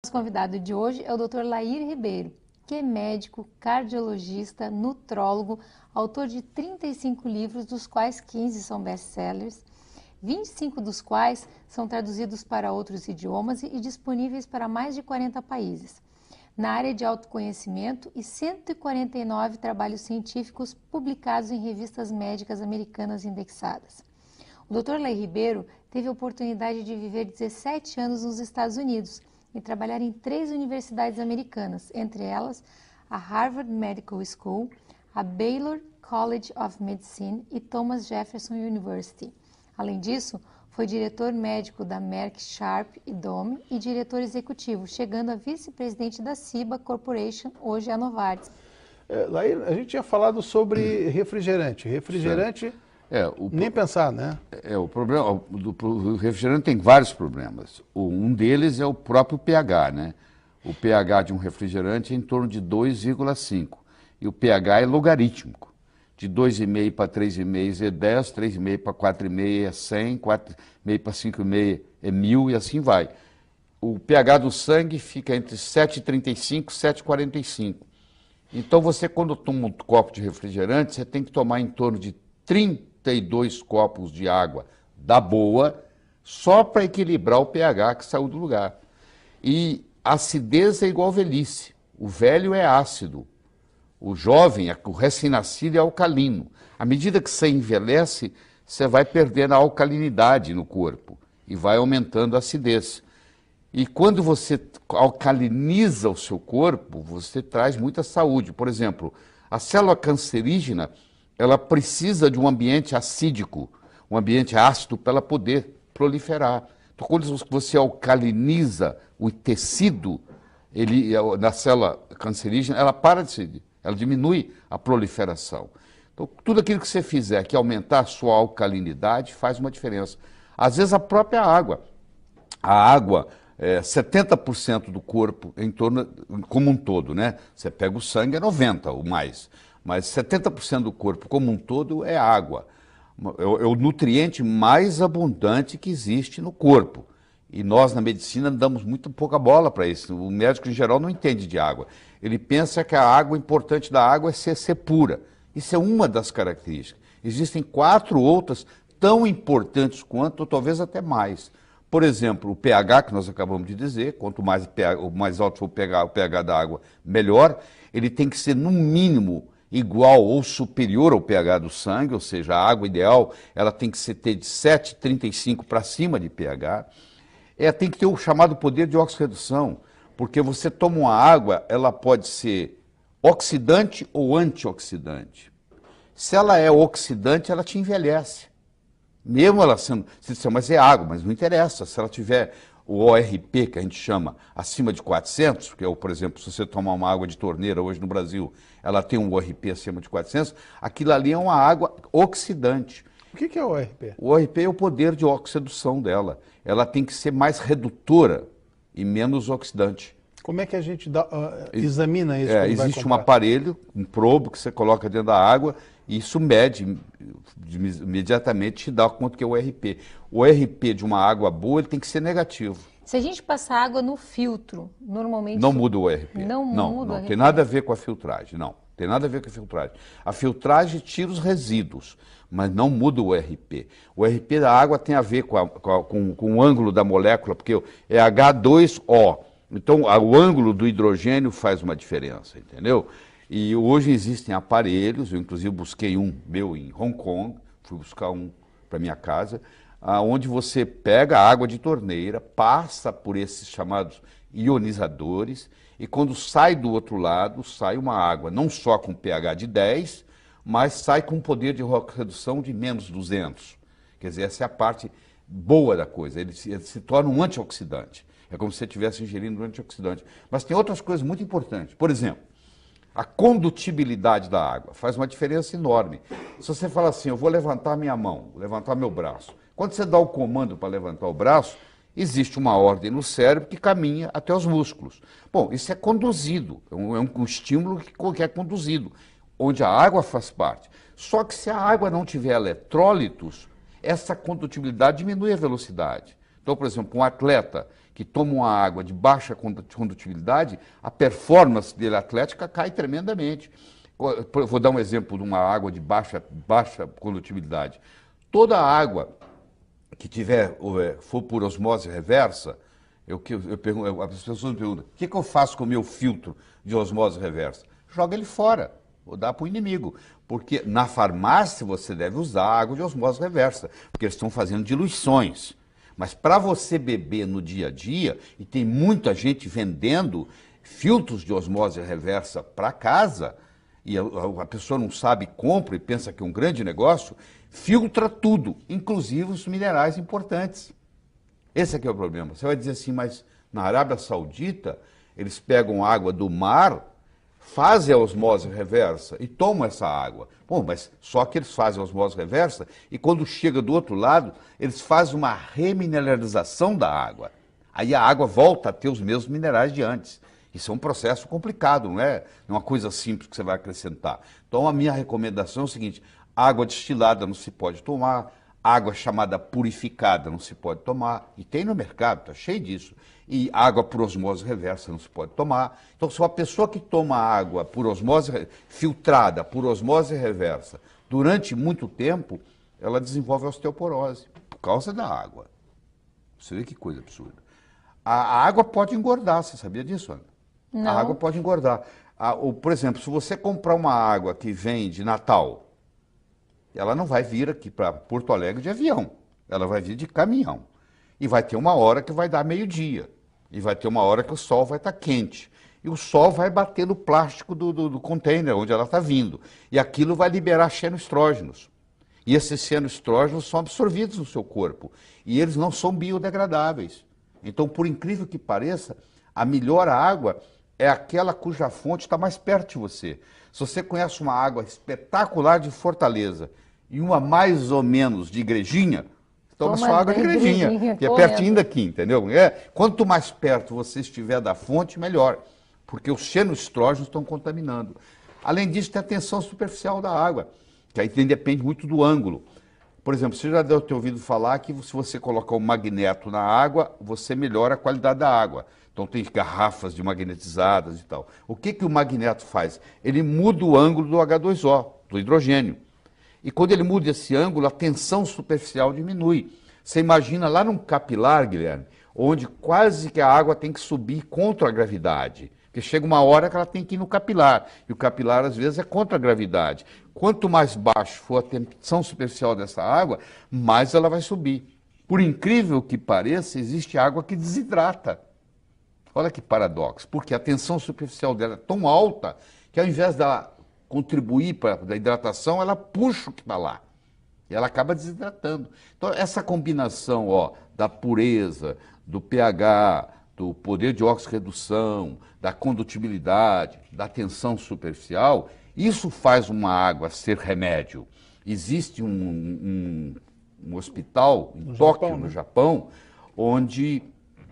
Nosso convidado de hoje é o Dr. Lair Ribeiro, que é médico, cardiologista, nutrólogo, autor de 35 livros, dos quais 15 são best-sellers, 25 dos quais são traduzidos para outros idiomas e disponíveis para mais de 40 países. Na área de autoconhecimento e 149 trabalhos científicos publicados em revistas médicas americanas indexadas. O Dr. Lair Ribeiro teve a oportunidade de viver 17 anos nos Estados Unidos e trabalhar em 3 universidades americanas, entre elas a Harvard Medical School, a Baylor College of Medicine e Thomas Jefferson University. Além disso, foi diretor médico da Merck Sharp e Dohme e diretor executivo, chegando a vice-presidente da Ciba Corporation, hoje a Novartis. Lair, a gente tinha falado sobre refrigerante. Refrigerante, nem pensar, né? O problema do refrigerante tem vários problemas. Um deles é o próprio pH, né? O pH de um refrigerante é em torno de 2,5 e o pH é logarítmico. De 2,5 para 3,5 é 10, 3,5 para 4,5 é 100, 4,5 para 5,5 é 1000 e assim vai. O pH do sangue fica entre 7,35 e 7,45. Então você, quando toma um copo de refrigerante, você tem que tomar em torno de 32 copos de água da boa, só para equilibrar o pH que saiu do lugar. E acidez é igual velhice. O velho é ácido. O jovem, o recém-nascido é alcalino. À medida que você envelhece, você vai perdendo a alcalinidade no corpo e vai aumentando a acidez. E quando você alcaliniza o seu corpo, você traz muita saúde. Por exemplo, a célula cancerígena, ela precisa de um ambiente acídico, um ambiente ácido para ela poder proliferar. Então, quando você alcaliniza o tecido, na célula cancerígena, ela para de se... Ela diminui a proliferação. Então, tudo aquilo que você fizer que aumentar a sua alcalinidade faz uma diferença. Às vezes, a própria água. A água, 70% do corpo, em torno, como um todo, né? Você pega o sangue, é 90% ou mais. Mas 70% do corpo, como um todo, é água. É o nutriente mais abundante que existe no corpo. E nós, na medicina, damos muito pouca bola para isso. O médico, em geral, não entende de água. Ele pensa que a água importante da água é ser pura. Isso é uma das características. Existem 4 outras tão importantes quanto, ou talvez até mais. Por exemplo, o pH, que nós acabamos de dizer, quanto mais alto for o pH da água, melhor. Ele tem que ser, no mínimo, igual ou superior ao pH do sangue, ou seja, a água ideal ela tem que ter de 7,35 para cima de pH. Tem que ter o chamado poder de oxirredução, porque você toma uma água, ela pode ser oxidante ou antioxidante. Se ela é oxidante, ela te envelhece. Mesmo ela sendo... Você diz, mas é água, mas não interessa. Se ela tiver o ORP, que a gente chama, acima de 400, que é, por exemplo, se você tomar uma água de torneira hoje no Brasil, ela tem um ORP acima de 400, aquilo ali é uma água oxidante. O que é o ORP? O ORP é o poder de oxidação dela. Ela tem que ser mais redutora e menos oxidante. Como é que a gente examina isso? Existe um aparelho, um probo que você coloca dentro da água e isso mede, imediatamente te dá quanto que é o ORP. O ORP de uma água boa ele tem que ser negativo. Se a gente passar água no filtro, normalmente... Não muda o ORP. Não muda o ORP. Tem nada a ver com a filtragem, não. Tem nada a ver com a filtragem. A filtragem tira os resíduos, mas não muda o ORP. O ORP da água tem a ver com o ângulo da molécula, porque é H2O. Então, o ângulo do hidrogênio faz uma diferença, entendeu? E hoje existem aparelhos, eu inclusive busquei um meu em Hong Kong, fui buscar um para minha casa, onde você pega a água de torneira, passa por esses chamados ionizadores, e quando sai do outro lado, sai uma água não só com pH de 10, mas sai com poder de redução de menos 200. Quer dizer, essa é a parte boa da coisa, ele se torna um antioxidante. É como se você estivesse ingerindo um antioxidante. Mas tem outras coisas muito importantes. Por exemplo, a condutibilidade da água faz uma diferença enorme. Se você fala assim, eu vou levantar minha mão, levantar meu braço. Quando você dá o comando para levantar o braço, existe uma ordem no cérebro que caminha até os músculos. Bom, isso é conduzido, é um estímulo que é conduzido, onde a água faz parte. Só que se a água não tiver eletrólitos, essa condutibilidade diminui a velocidade. Então, por exemplo, um atleta que toma uma água de baixa condutibilidade, a performance dele atlética cai tremendamente. Vou dar um exemplo de uma água de baixa condutibilidade. Toda água que for por osmose reversa, as pessoas me perguntam, o que eu faço com o meu filtro de osmose reversa? Joga ele fora, ou dá para o inimigo. Porque na farmácia você deve usar água de osmose reversa, porque eles estão fazendo diluições. Mas para você beber no dia a dia, e tem muita gente vendendo filtros de osmose reversa para casa, e a pessoa não sabe, compra e pensa que é um grande negócio, filtra tudo, inclusive os minerais importantes. Esse aqui é o problema. Você vai dizer assim, mas na Arábia Saudita, eles pegam água do mar, fazem a osmose reversa e tomam essa água. Bom, mas só que eles fazem a osmose reversa e quando chega do outro lado, eles fazem uma remineralização da água. Aí a água volta a ter os mesmos minerais de antes. Isso é um processo complicado, não é uma coisa simples que você vai acrescentar. Então a minha recomendação é o seguinte, água destilada não se pode tomar, água chamada purificada não se pode tomar, e tem no mercado, está cheio disso. E água por osmose reversa não se pode tomar. Então, se uma pessoa que toma água por osmose filtrada, por osmose reversa, durante muito tempo, ela desenvolve osteoporose, por causa da água. Você vê que coisa absurda. A água pode engordar, você sabia disso, Ana? Não. A água pode engordar. Por exemplo, se você comprar uma água que vem de Natal, ela não vai vir aqui para Porto Alegre de avião, ela vai vir de caminhão. E vai ter uma hora que vai dar meio-dia, e vai ter uma hora que o sol vai estar quente. E o sol vai bater no plástico do container onde ela está vindo. E aquilo vai liberar xenoestrógenos. E esses xenoestrógenos são absorvidos no seu corpo. E eles não são biodegradáveis. Então, por incrível que pareça, a melhor água é aquela cuja fonte está mais perto de você. Se você conhece uma água espetacular de Fortaleza e uma mais ou menos de Igrejinha, toma sua água de Igrejinha, que é pertinho daqui, entendeu? Quanto mais perto você estiver da fonte, melhor, porque os xenoestrógenos estão contaminando. Além disso, tem a tensão superficial da água, que aí depende muito do ângulo. Por exemplo, você já deve ter ouvido falar que se você colocar um magneto na água, você melhora a qualidade da água. Então tem garrafas de magnetizadas e tal. O que o magneto faz? Ele muda o ângulo do H2O, do hidrogênio. E quando ele muda esse ângulo, a tensão superficial diminui. Você imagina lá num capilar, Guilherme, onde quase que a água tem que subir contra a gravidade. Porque chega uma hora que ela tem que ir no capilar. E o capilar, às vezes, é contra a gravidade. Quanto mais baixo for a tensão superficial dessa água, mais ela vai subir. Por incrível que pareça, existe água que desidrata. Olha que paradoxo, porque a tensão superficial dela é tão alta que ao invés dela contribuir para a hidratação, ela puxa o que está lá. E ela acaba desidratando. Então, essa combinação da pureza, do pH, do poder de oxirredução, da condutibilidade, da tensão superficial, isso faz uma água ser remédio. Existe um hospital em Tóquio, no Japão, onde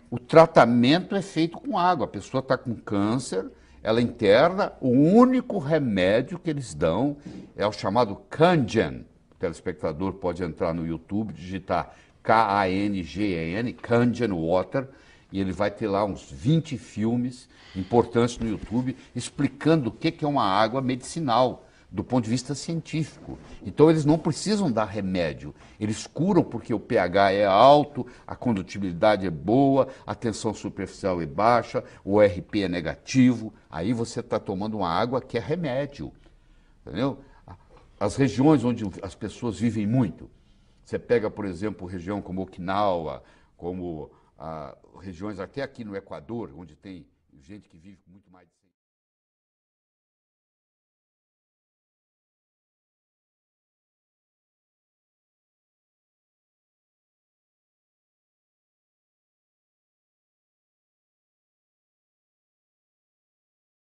o tratamento é feito com água. A pessoa está com câncer, ela interna, o único remédio que eles dão é o chamado Kangen. O telespectador pode entrar no YouTube, digitar Kangen, Kangen Water, e ele vai ter lá uns 20 filmes importantes no YouTube explicando o que é uma água medicinal, do ponto de vista científico. Então eles não precisam dar remédio, eles curam porque o pH é alto, a condutibilidade é boa, a tensão superficial é baixa, o ORP é negativo, aí você está tomando uma água que é remédio, entendeu? As regiões onde as pessoas vivem muito, você pega, por exemplo, região como Okinawa, como regiões até aqui no Equador, onde tem gente que vive muito mais de